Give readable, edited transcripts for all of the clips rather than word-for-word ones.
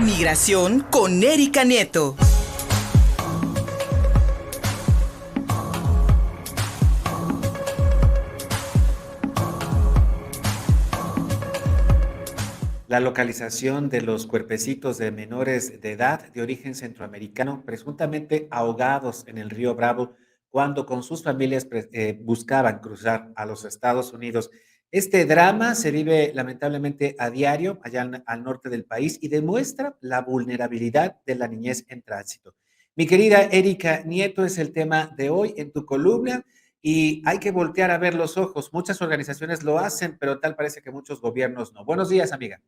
Migración con Erika Nieto. La localización de los cuerpecitos de menores de edad de origen centroamericano presuntamente ahogados en el río Bravo cuando con sus familias buscaban cruzar a los Estados Unidos. Este drama se vive lamentablemente a diario allá al norte del país y demuestra la vulnerabilidad de la niñez en tránsito. Mi querida Erika Nieto es el tema de hoy en tu columna y hay que voltear a ver los ojos. Muchas organizaciones lo hacen, pero tal parece que muchos gobiernos no. Buenos días, amiga.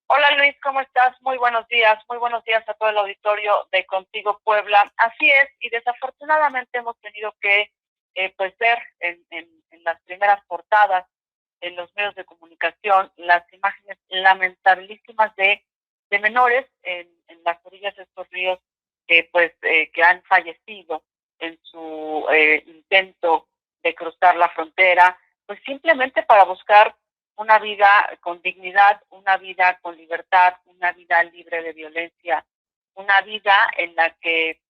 Hola Luis, ¿cómo estás? Muy buenos días a todo el auditorio de Contigo Puebla. Así es, y desafortunadamente hemos tenido que pues ver en las primeras portadas en los medios de comunicación las imágenes lamentabilísimas de menores en las orillas de estos ríos que han fallecido en su intento de cruzar la frontera, pues simplemente para buscar una vida con dignidad, una vida con libertad, una vida libre de violencia, una vida en la que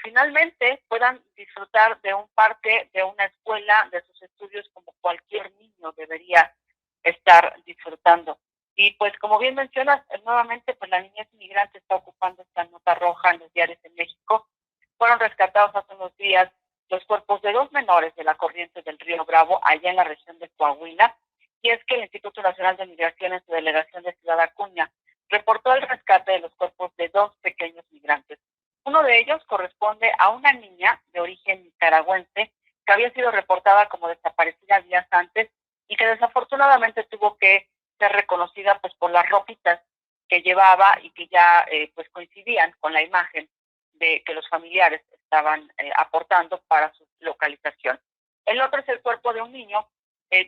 finalmente puedan disfrutar de un parque, de una escuela, de sus estudios como cualquier niño debería estar disfrutando. Y pues como bien mencionas, nuevamente pues la niñez inmigrante está ocupando esta nota roja en los diarios de México. Fueron rescatados hace unos días los cuerpos de dos menores de la corriente del río Bravo, allá en la región de Coahuila, y es que el Instituto Nacional de Migración en su delegación de Ciudad Acuña reportó el rescate de los cuerpos de dos pequeños migrantes. Uno de ellos corresponde a una niña de origen nicaragüense que había sido reportada como desaparecida días antes y que desafortunadamente tuvo que ser reconocida pues por las ropitas que llevaba y que ya pues coincidían con la imagen de que los familiares estaban aportando para su localización. El otro es el cuerpo de un niño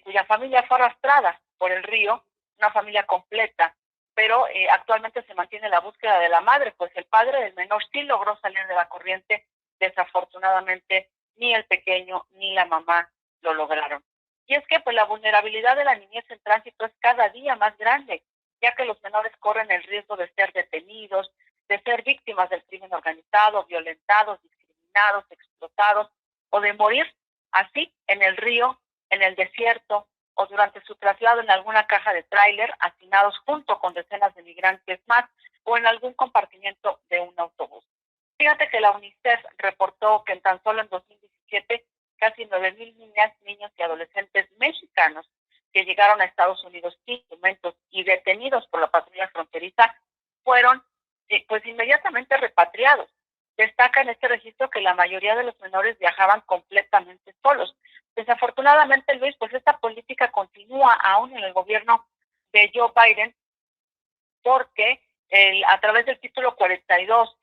cuya familia fue arrastrada por el río, una familia completa, pero actualmente se mantiene la búsqueda de la madre, pues el padre del menor sí logró salir de la corriente, desafortunadamente ni el pequeño ni la mamá lo lograron. Y es que pues la vulnerabilidad de la niñez en tránsito es cada día más grande, ya que los menores corren el riesgo de ser detenidos, de ser víctimas del crimen organizado, violentados, discriminados, explotados o de morir así en el río, en el desierto o durante su traslado en alguna caja de tráiler, hacinados junto con decenas de migrantes más o en algún compartimiento de un autobús. Fíjate que la UNICEF reportó que en tan solo en 2017 casi 9,000 niñas, niños y adolescentes mexicanos que llegaron a Estados Unidos sin documentos y detenidos por la patrulla fronteriza fueron pues inmediatamente repatriados. Destaca en este registro que la mayoría de los menores viajaban completamente solos. Desafortunadamente, Luis, pues esta política continúa aún en el gobierno de Joe Biden porque a través del título 42,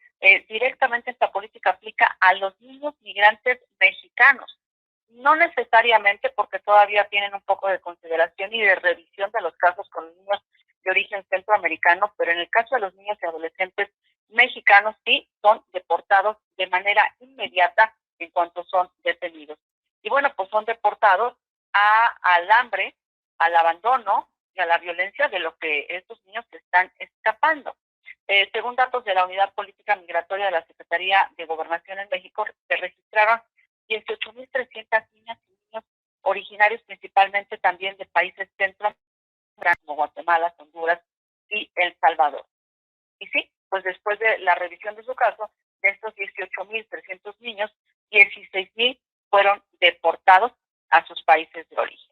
directamente esta política aplica a los niños migrantes mexicanos. No necesariamente porque todavía tienen un poco de consideración y de revisión de los casos con niños de origen centroamericano, pero en el caso de los niños y adolescentes mexicanos sí son deportados de manera inmediata en cuanto son detenidos. Y bueno, pues son deportados al hambre, al abandono y a la violencia de lo que estos niños están escapando. Según datos de la Unidad Política Migratoria de la Secretaría de Gobernación en México, se registraron 18,300 niñas y niños originarios principalmente también de países centroamericanos como Guatemala, Honduras y El Salvador. Y sí, pues después de la revisión de su caso, de estos 18,300 niños, 16,000 fueron deportados a sus países de origen.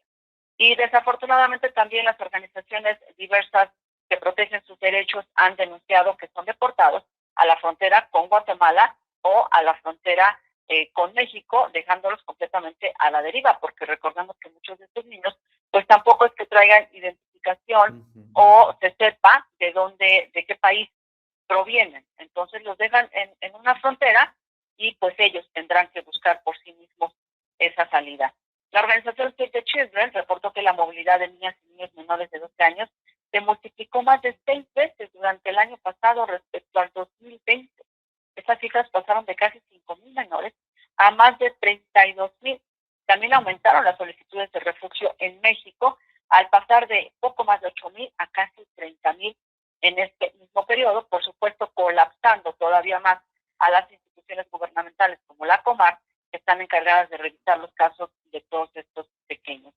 Y desafortunadamente también las organizaciones diversas que protegen sus derechos han denunciado que son deportados a la frontera con Guatemala o a la frontera con México, dejándolos completamente a la deriva, porque recordemos que muchos de estos niños pues tampoco es que traigan identificación Uh -huh. o se sepa de dónde, de qué país provienen. Entonces los dejan en una frontera y pues ellos tendrán que buscar por sí mismos esa salida. La organización Save the Children reportó que la movilidad de niñas y niños menores de 12 años se multiplicó más de 6 veces durante el año pasado respecto al 2020. Estas cifras pasaron de casi 5,000 menores a más de 32,000. También aumentaron las solicitudes de refugio en México al pasar de poco más de 8,000 a casi 30,000 en encargadas de revisar los casos de todos estos pequeños.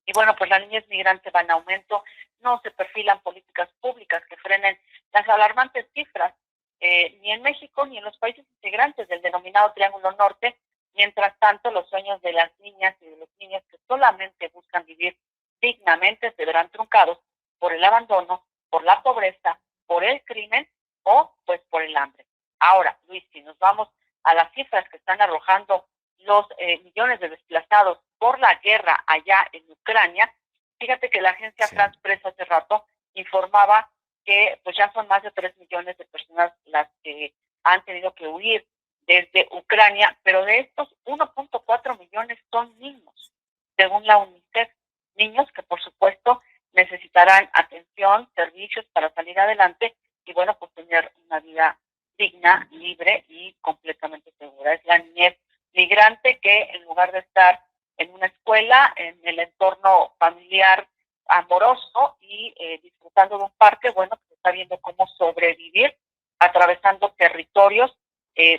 Y bueno, pues la niñez migrante va en aumento, no se perfilan políticas públicas que frenen las alarmantes cifras, ni en México ni en los países integrantes del denominado Triángulo Norte. Mientras tanto, los sueños de las niñas y de los niños que solamente buscan vivir dignamente se verán truncados por el abandono, por la pobreza, por el crimen o pues por el hambre. Ahora, Luis, si nos vamos a las cifras que están arrojando los millones de desplazados por la guerra allá en Ucrania, fíjate que la agencia Sí. France Press hace rato informaba que pues ya son más de 3 millones de personas las que han tenido que huir desde Ucrania, pero de estos 1.4 millones son niños, según la UNICEF, niños que por supuesto necesitarán atención, servicios para salir adelante y bueno, pues tener una vida digna, libre y completamente segura. Es la niñez migrante que en lugar de estar en una escuela, en el entorno familiar amoroso y disfrutando de un parque, bueno, pues está viendo cómo sobrevivir atravesando territorios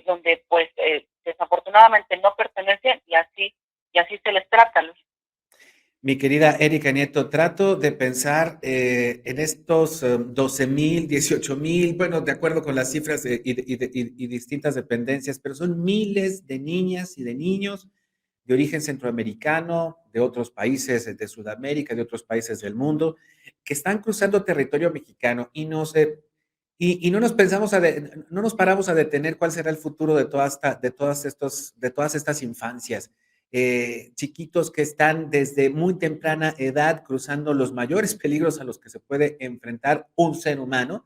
donde pues desafortunadamente no pertenecen y así se les trata, Luis. Mi querida Erika Nieto, trato de pensar en estos 12,000, 18,000, bueno, de acuerdo con las cifras y distintas dependencias, pero son miles de niñas y de niños de origen centroamericano, de otros países de Sudamérica, de otros países del mundo, que están cruzando territorio mexicano y no sé, y no nos pensamos no nos paramos a detener cuál será el futuro de todas estas infancias. Chiquitos que están desde muy temprana edad cruzando los mayores peligros a los que se puede enfrentar un ser humano,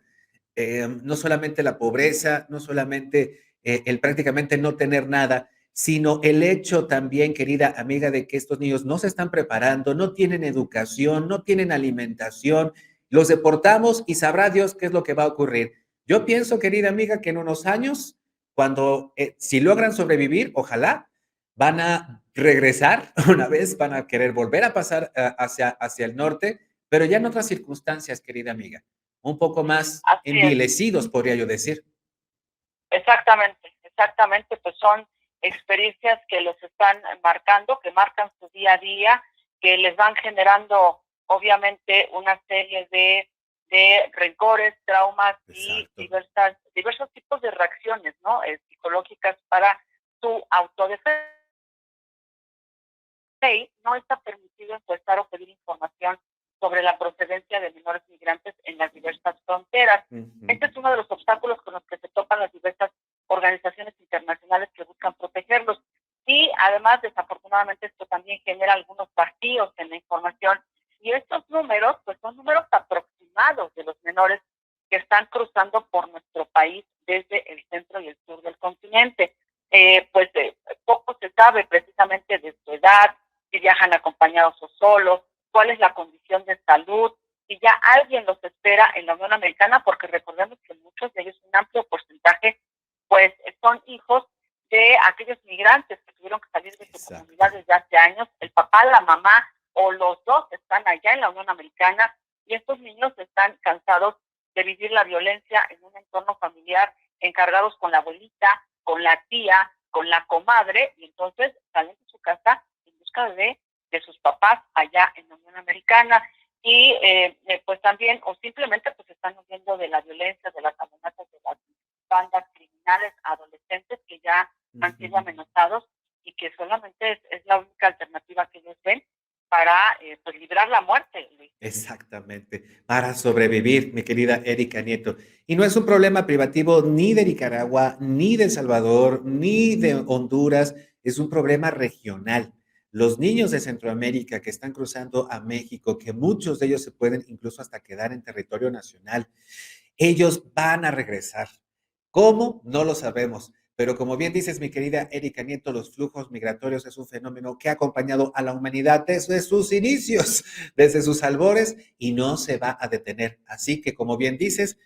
no solamente la pobreza, no solamente el prácticamente no tener nada, sino el hecho también, querida amiga, de que estos niños no se están preparando, no tienen educación, no tienen alimentación, los deportamos y sabrá Dios qué es lo que va a ocurrir. Yo pienso, querida amiga, que en unos años, cuando, si logran sobrevivir, ojalá, van a regresar una vez, van a querer volver a pasar hacia el norte, pero ya en otras circunstancias, querida amiga, un poco más Así es. envilecidos, podría yo decir. Exactamente, pues son experiencias que los están marcando, que marcan su día a día, que les van generando obviamente una serie de rencores, traumas y Exacto. diversos tipos de reacciones, ¿no? Psicológicas para su autodefensa. No está permitido encuestar o pedir información sobre la procedencia de menores migrantes en las diversas fronteras. Este es uno de los obstáculos con los que se topan las diversas organizaciones internacionales que buscan protegerlos. Y además, desafortunadamente, esto también genera algunos vacíos en la información. Y estos números, pues son números aproximados de los menores que están cruzando por nuestro país desde el centro y el sur del continente. Poco se sabe precisamente de su edad, si viajan acompañados o solos, cuál es la condición de salud, si ya alguien los espera en la Unión Americana, porque recordemos que muchos de ellos, un amplio porcentaje, pues son hijos de aquellos migrantes que tuvieron que salir de su comunidad desde hace años. El papá, la mamá o los dos están allá en la Unión Americana y estos niños están cansados de vivir la violencia en un entorno familiar, encargados con la abuelita, con la tía, con la comadre, y entonces salen de su casa en busca de sus papás allá en la Unión Americana. Y pues también, o simplemente pues están huyendo de la violencia, de las amenazas de las bandas criminales, adolescentes que ya han sido amenazados y que solamente es la única alternativa que ellos ven para pues librar la muerte, Luis. Exactamente, para sobrevivir, mi querida Erika Nieto. Y no es un problema privativo ni de Nicaragua, ni de El Salvador, ni de Honduras, es un problema regional. Los niños de Centroamérica que están cruzando a México, que muchos de ellos se pueden incluso hasta quedar en territorio nacional, ellos van a regresar. ¿Cómo? No lo sabemos. Pero como bien dices, mi querida Erika Nieto, los flujos migratorios es un fenómeno que ha acompañado a la humanidad desde sus inicios, desde sus albores, y no se va a detener. Así que, como bien dices,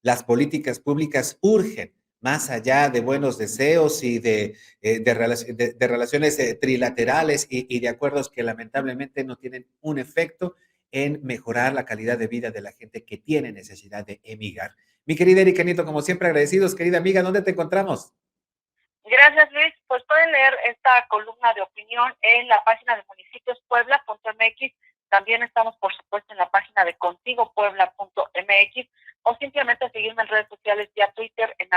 las políticas públicas urgen, más allá de buenos deseos y de relaciones trilaterales y de acuerdos que lamentablemente no tienen un efecto en mejorar la calidad de vida de la gente que tiene necesidad de emigrar. Mi querida Erika Nieto, como siempre agradecidos, querida amiga, ¿dónde te encontramos? Gracias, Luis. Pues pueden leer esta columna de opinión en la página de municipiospuebla.mx. También estamos, por supuesto, en la página de contigopuebla.mx o simplemente seguirme en redes sociales y a Twitter en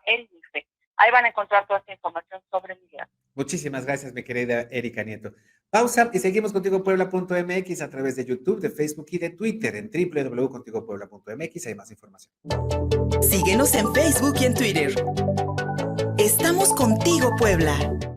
@elmife. Ahí van a encontrar toda esta información sobre migración. Muchísimas gracias, mi querida Erika Nieto. Pausa y seguimos contigo puebla.mx a través de YouTube, de Facebook y de Twitter en www.contigopuebla.mx. Hay más información. Síguenos en Facebook y en Twitter. Estamos contigo, Puebla.